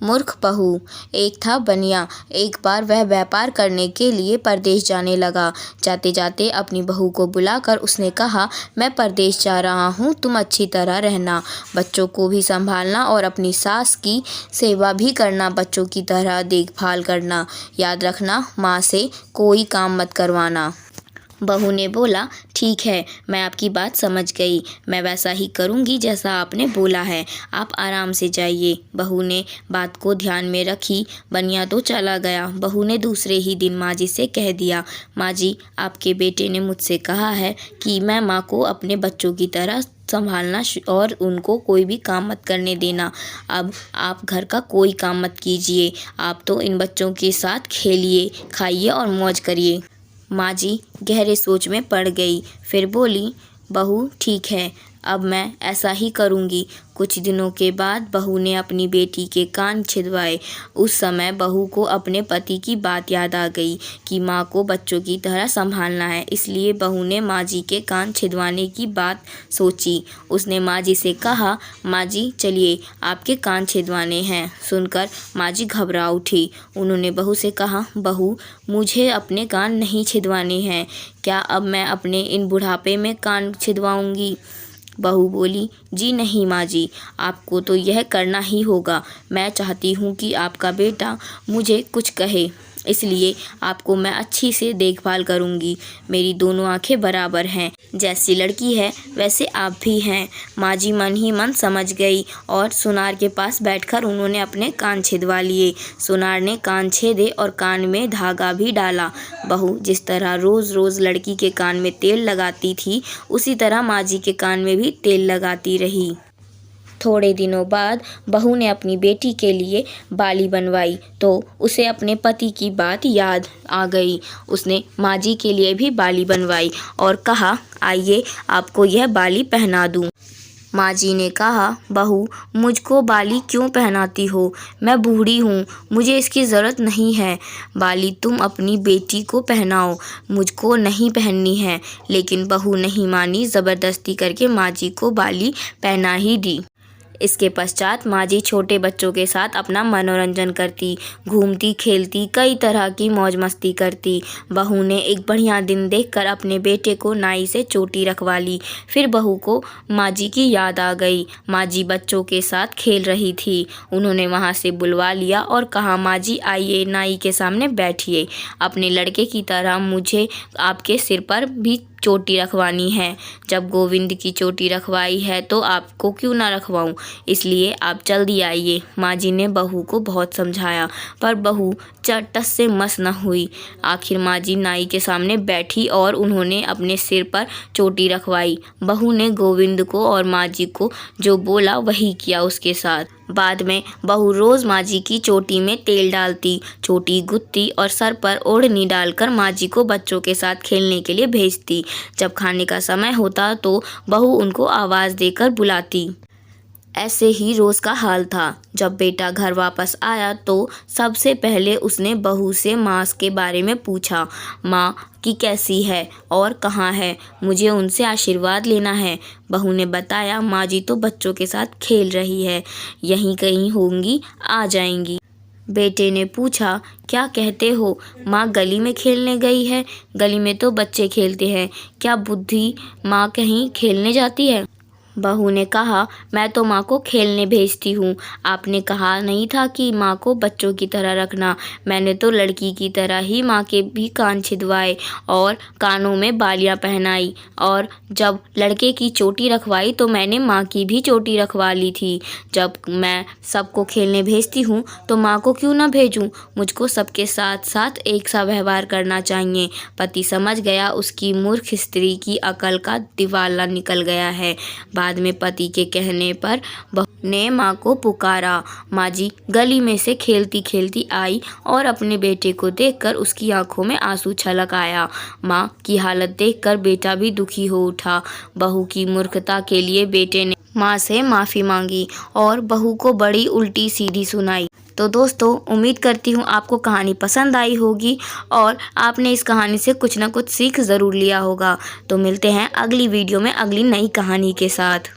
मूर्ख बहू। एक था बनिया। एक बार वह व्यापार करने के लिए परदेश जाने लगा। जाते जाते अपनी बहू को बुलाकर उसने कहा, मैं परदेश जा रहा हूँ, तुम अच्छी तरह रहना, बच्चों को भी संभालना और अपनी सास की सेवा भी करना, बच्चों की तरह देखभाल करना। याद रखना, माँ से कोई काम मत करवाना। बहू ने बोला, ठीक है, मैं आपकी बात समझ गई, मैं वैसा ही करूँगी जैसा आपने बोला है, आप आराम से जाइए। बहू ने बात को ध्यान में रखी। बनिया तो चला गया। बहू ने दूसरे ही दिन माँ जी से कह दिया, माँ जी, आपके बेटे ने मुझसे कहा है कि मैं माँ को अपने बच्चों की तरह संभालना और उनको कोई भी काम मत करने देना। अब आप घर का कोई काम मत कीजिए, आप तो इन बच्चों के साथ खेलिए, खाइए और मौज करिए। माँ जी गहरे सोच में पड़ गई। फिर बोली, बहू ठीक है, अब मैं ऐसा ही करूँगी। कुछ दिनों के बाद बहू ने अपनी बेटी के कान छिदवाए। उस समय बहू को अपने पति की बात याद आ गई कि माँ को बच्चों की तरह संभालना है, इसलिए बहू ने माँ जी के कान छिदवाने की बात सोची। उसने माँ जी से कहा, माँ जी चलिए, आपके कान छिदवाने हैं। सुनकर माँ जी घबरा उठी। उन्होंने बहू से कहा, बहू, मुझे अपने कान नहीं छिदवाने हैं, क्या अब मैं अपने इन बुढ़ापे में कान छिदवाऊंगी? बहू बोली, जी नहीं माँ जी, आपको तो यह करना ही होगा। मैं चाहती हूँ कि आपका बेटा मुझे कुछ कहे, इसलिए आपको मैं अच्छी से देखभाल करूँगी। मेरी दोनों आंखें बराबर हैं, जैसी लड़की है वैसे आप भी हैं। माँ जी मन ही मन समझ गई और सुनार के पास बैठकर उन्होंने अपने कान छिदवा लिए। सुनार ने कान छेदे और कान में धागा भी डाला। बहू जिस तरह रोज़ रोज़ लड़की के कान में तेल लगाती थी, उसी तरह माँ जी के कान में भी तेल लगाती रही। थोड़े दिनों बाद बहू ने अपनी बेटी के लिए बाली बनवाई तो उसे अपने पति की बात याद आ गई। उसने माँ जी के लिए भी बाली बनवाई और कहा, आइए आपको यह बाली पहना दूँ। माँ जी ने कहा, बहू, मुझको बाली क्यों पहनाती हो? मैं बूढ़ी हूँ, मुझे इसकी ज़रूरत नहीं है। बाली तुम अपनी बेटी को पहनाओ, मुझको नहीं पहननी है। लेकिन बहू नहीं मानी, ज़बरदस्ती करके माँ जी को बाली पहना ही दी। इसके पश्चात माँ जी छोटे बच्चों के साथ अपना मनोरंजन करती, घूमती खेलती, कई तरह की मौज मस्ती करती। बहू ने एक बढ़िया दिन देखकर अपने बेटे को नाई से चोटी रखवा ली। फिर बहू को माँ जी की याद आ गई। माँ जी बच्चों के साथ खेल रही थी। उन्होंने वहाँ से बुलवा लिया और कहा, माँ जी आइए, नाई के सामने बैठिए। अपने लड़के की तरह मुझे आपके सिर पर भी चोटी रखवानी है। जब गोविंद की चोटी रखवाई है तो आपको क्यों ना रखवाऊं, इसलिए आप जल्दी आइए। माँ जी ने बहू को बहुत समझाया, पर बहू टस से मस न हुई। आखिर माँ जी नाई के सामने बैठी और उन्होंने अपने सिर पर चोटी रखवाई। बहू ने गोविंद को और माँ जी को जो बोला वही किया उसके साथ। बाद में बहू रोज़ माँ जी की चोटी में तेल डालती, चोटी गुथती और सर पर ओढ़नी डालकर माँ जी को बच्चों के साथ खेलने के लिए भेजती। जब खाने का समय होता तो बहू उनको आवाज़ देकर बुलाती। ऐसे ही रोज़ का हाल था। जब बेटा घर वापस आया तो सबसे पहले उसने बहू से माँ के बारे में पूछा, माँ की कैसी है और कहाँ है, मुझे उनसे आशीर्वाद लेना है। बहू ने बताया, माँ जी तो बच्चों के साथ खेल रही है, यहीं कहीं होंगी, आ जाएंगी। बेटे ने पूछा, क्या कहते हो, माँ गली में खेलने गई है? गली में तो बच्चे खेलते हैं, क्या बुद्धि माँ कहीं खेलने जाती है? बहू ने कहा, मैं तो माँ को खेलने भेजती हूँ, आपने कहा नहीं था कि माँ को बच्चों की तरह रखना। मैंने तो लड़की की तरह ही माँ के भी कान छिदवाए और कानों में बालियाँ पहनाई, और जब लड़के की चोटी रखवाई तो मैंने माँ की भी चोटी रखवा ली थी। जब मैं सबको खेलने भेजती हूँ तो माँ को क्यों ना भेजूँ? मुझको सबके साथ साथ एक सा व्यवहार करना चाहिए। पति समझ गया उसकी मूर्ख स्त्री की अकल का दिवाला निकल गया है। बाद में पति के कहने पर बहू ने माँ को पुकारा। माँ जी गली में से खेलती खेलती आई और अपने बेटे को देखकर उसकी आंखों में आंसू छलक आया। माँ की हालत देखकर बेटा भी दुखी हो उठा। बहू की मूर्खता के लिए बेटे ने माँ से माफ़ी मांगी और बहू को बड़ी उल्टी सीधी सुनाई। तो दोस्तों, उम्मीद करती हूँ आपको कहानी पसंद आई होगी और आपने इस कहानी से कुछ ना कुछ सीख ज़रूर लिया होगा। तो मिलते हैं अगली वीडियो में अगली नई कहानी के साथ।